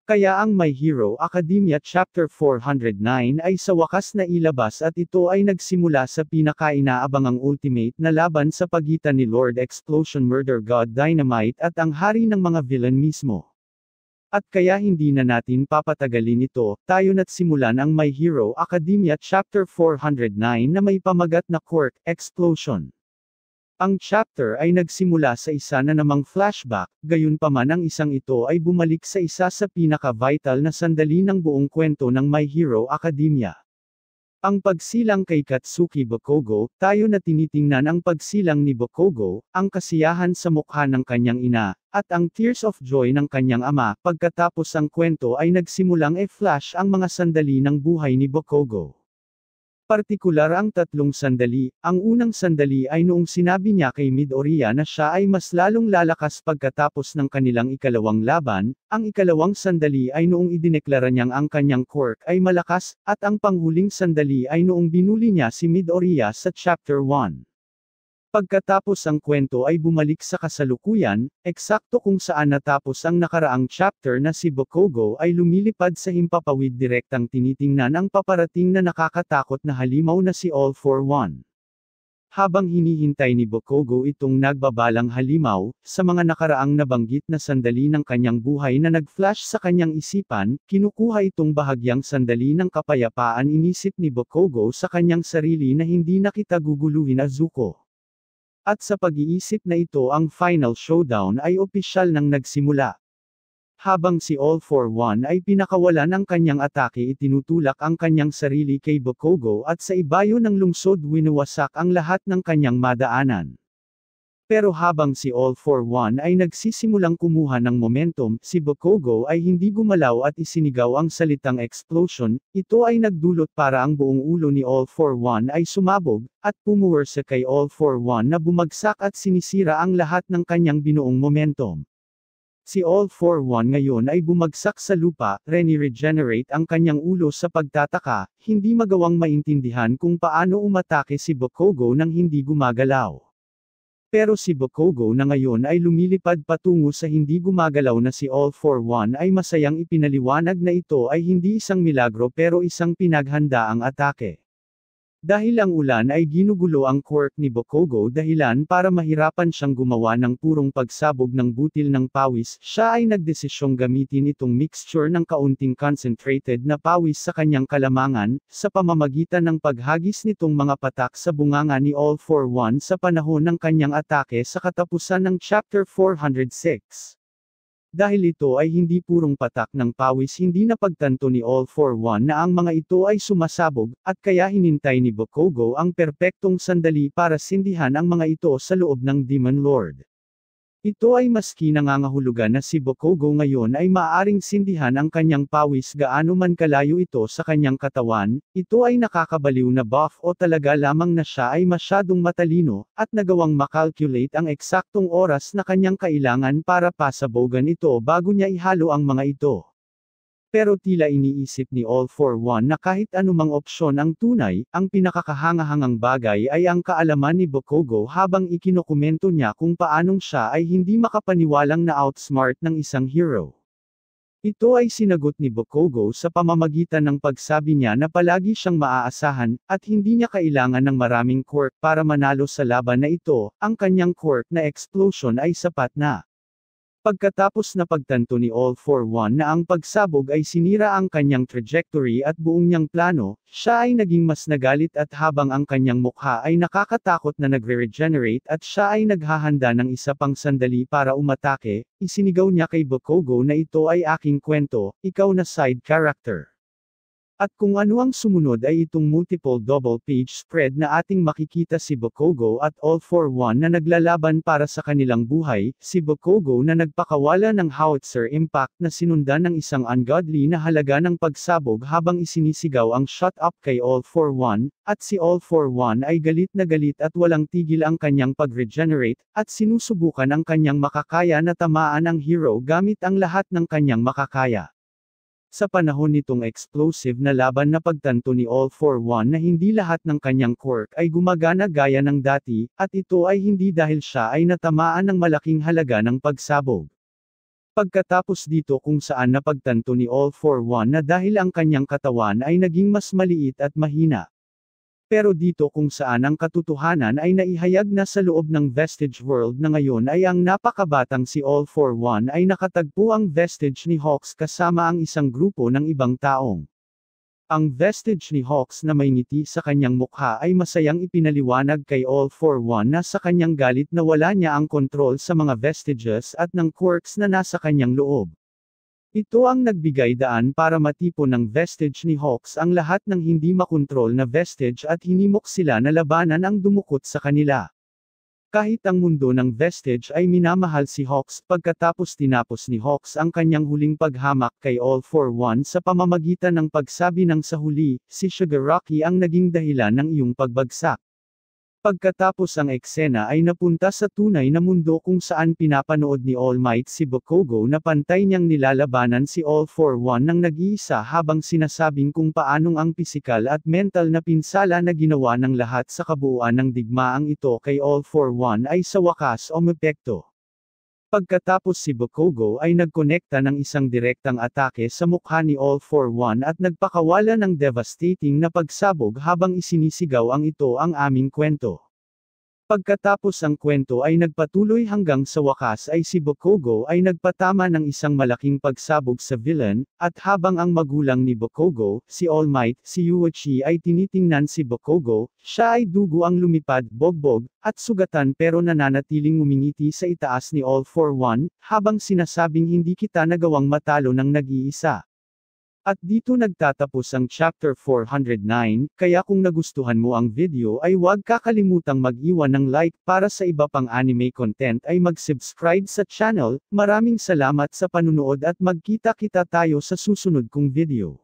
Kaya ang My Hero Academia Chapter 409 ay sa wakas na ilabas at ito ay nagsimula sa pinaka-inaabangang ultimate na laban sa pagitan ni Lord Explosion Murder God Dynamite at ang hari ng mga villain mismo. At kaya hindi na natin papatagalin ito, tayo na't simulan ang My Hero Academia Chapter 409 na may pamagat na Quirk Explosion. Ang chapter ay nagsimula sa isa na namang flashback, gayunpaman ang isang ito ay bumalik sa isa sa pinaka-vital na sandali ng buong kwento ng My Hero Academia. Ang pagsilang kay Katsuki Bakugo, tayo na tinitingnan ang pagsilang ni Bakugo, ang kasiyahan sa mukha ng kanyang ina, at ang tears of joy ng kanyang ama, pagkatapos ang kwento ay nagsimulang e-flash ang mga sandali ng buhay ni Bakugo. Partikular ang tatlong sandali. Ang unang sandali ay noong sinabi niya kay Midoriya na siya ay mas lalong lalakas pagkatapos ng kanilang ikalawang laban. Ang ikalawang sandali ay noong idineklara niyang ang kanyang quirk ay malakas, at ang panghuling sandali ay noong binuli niya si Midoriya sa Chapter 1. Pagkatapos ang kwento ay bumalik sa kasalukuyan, eksakto kung saan natapos ang nakaraang chapter na si Bakugo ay lumilipad sa himpapawid direktang tinitingnan ang paparating na nakakatakot na halimaw na si All for One. Habang hinihintay ni Bakugo itong nagbabalang halimaw, sa mga nakaraang nabanggit na sandali ng kanyang buhay na nag-flash sa kanyang isipan, kinukuha itong bahagyang sandali ng kapayapaan inisip ni Bakugo sa kanyang sarili na hindi na kita guguluhin Azuko. At sa pag-iisip na ito ang final showdown ay opisyal nang nagsimula. Habang si All for One ay pinakawalan ang kanyang atake itinutulak ang kanyang sarili kay Bakugo at sa ibayo ng lungsod winawasak ang lahat ng kanyang madaanan. Pero habang si All for One ay nagsisimulang kumuha ng momentum, si Bakugo ay hindi gumalaw at isinigaw ang salitang explosion. Ito ay nagdulot para ang buong ulo ni All for One ay sumabog, at pumuwersa kay All for One na bumagsak at sinisira ang lahat ng kanyang binuong momentum. Si All for One ngayon ay bumagsak sa lupa, regenerate ang kanyang ulo sa pagtataka, hindi magawang maintindihan kung paano umatake si Bakugo nang hindi gumagalaw. Pero si Bakugo na ngayon ay lumilipad patungo sa hindi gumagalaw na si All for One ay masayang ipinaliwanag na ito ay hindi isang milagro pero isang pinaghandaang atake. Dahil ang ulan ay ginugulo ang quirk ni Bakugo dahilan para mahirapan siyang gumawa ng purong pagsabog ng butil ng pawis, siya ay nagdesisyong gamitin itong mixture ng kaunting concentrated na pawis sa kanyang kalamangan, sa pamamagitan ng paghagis nitong mga patak sa bunganga ni All for One sa panahon ng kanyang atake sa katapusan ng Chapter 406. Dahil ito ay hindi purong patak ng pawis hindi napagtanto ni All for One na ang mga ito ay sumasabog, at kaya hinintay ni Bakugo ang perpektong sandali para sindihan ang mga ito sa loob ng Demon Lord. Ito ay maski nangangahulugan na si Bakugo ngayon ay maaaring sindihan ang kanyang pawis gaano man kalayo ito sa kanyang katawan. Ito ay nakakabaliw na buff o talaga lamang na siya ay masyadong matalino, at nagawang makalculate ang eksaktong oras na kanyang kailangan para pasabogan ito bago niya ihalo ang mga ito. Pero tila iniisip ni All for One na kahit anumang opsyon ang tunay, ang pinakakahangahangang bagay ay ang kaalaman ni Bakugo habang ikinokomento niya kung paanong siya ay hindi makapaniwalang na outsmart ng isang hero. Ito ay sinagot ni Bakugo sa pamamagitan ng pagsabi niya na palagi siyang maaasahan, at hindi niya kailangan ng maraming quirk para manalo sa laban na ito, ang kanyang quirk na explosion ay sapat na. Pagkatapos na pagtanto ni All for One na ang pagsabog ay sinira ang kanyang trajectory at buong niyang plano, siya ay naging mas nagalit at habang ang kanyang mukha ay nakakatakot na nagre-regenerate at siya ay naghahanda ng isa pang sandali para umatake, isinigaw niya kay Bakugo na ito ay aking kwento, ikaw na side character. At kung ano ang sumunod ay itong multiple double-page spread na ating makikita si Bakugo at All for One na naglalaban para sa kanilang buhay, si Bakugo na nagpakawala ng howitzer impact na sinundan ng isang ungodly na halaga ng pagsabog habang isinisigaw ang shut up kay All for One, at si All for One ay galit na galit at walang tigil ang kanyang pag-regenerate, at sinusubukan ang kanyang makakaya na tamaan ang hero gamit ang lahat ng kanyang makakaya. Sa panahon nitong explosive na laban na pagtanto ni All for One na hindi lahat ng kanyang quirk ay gumagana gaya ng dati, at ito ay hindi dahil siya ay natamaan ng malaking halaga ng pagsabog. Pagkatapos dito kung saan napagtanto ni All for One na dahil ang kanyang katawan ay naging mas maliit at mahina. Pero dito kung saan ang katotohanan ay naihayag na sa loob ng Vestige World na ngayon ay ang napakabatang si All for One ay nakatagpo ang Vestige ni Hawks kasama ang isang grupo ng ibang taong. Ang Vestige ni Hawks na may ngiti sa kanyang mukha ay masayang ipinaliwanag kay All for One na sa kanyang galit na wala niya ang kontrol sa mga Vestiges at ng quirks na nasa kanyang loob. Ito ang nagbigay daan para matipon ng Vestige ni Hawks ang lahat ng hindi makontrol na Vestige at hinimok sila na labanan ang dumukot sa kanila. Kahit ang mundo ng Vestige ay minamahal si Hawks, pagkatapos tinapos ni Hawks ang kanyang huling paghamak kay All for One sa pamamagitan ng pagsabi ng sa huli, si Shigaraki ang naging dahilan ng iyong pagbagsak. Pagkatapos ang eksena ay napunta sa tunay na mundo kung saan pinapanood ni All Might si Bakugo na pantay niyang nilalabanan si All for One ng nag-iisa habang sinasabing kung paanong ang pisikal at mental na pinsala na ginawa ng lahat sa kabuuan ng digmaang ito kay All for One ay sa wakas umepekto. Pagkatapos si Bakugo ay nagkonekta ng isang direktang atake sa mukha ni All for One at nagpakawala ng devastating na pagsabog habang isinisigaw ang ito ang aming kwento. Pagkatapos ang kwento ay nagpatuloy hanggang sa wakas ay si Bakugo ay nagpatama ng isang malaking pagsabog sa villain, at habang ang magulang ni Bakugo, si All Might, si Yuichi ay tinitingnan si Bakugo, siya ay dugo ang lumipad, bogbog, at sugatan pero nananatiling ngumingiti sa itaas ni All for One, habang sinasabing hindi kita nagawang matalo ng nag-iisa. At dito nagtatapos ang Chapter 409, kaya kung nagustuhan mo ang video ay huwag kakalimutang mag-iwan ng like para sa iba pang anime content ay mag-subscribe sa channel. Maraming salamat sa panunood at magkita-kita tayo sa susunod kong video.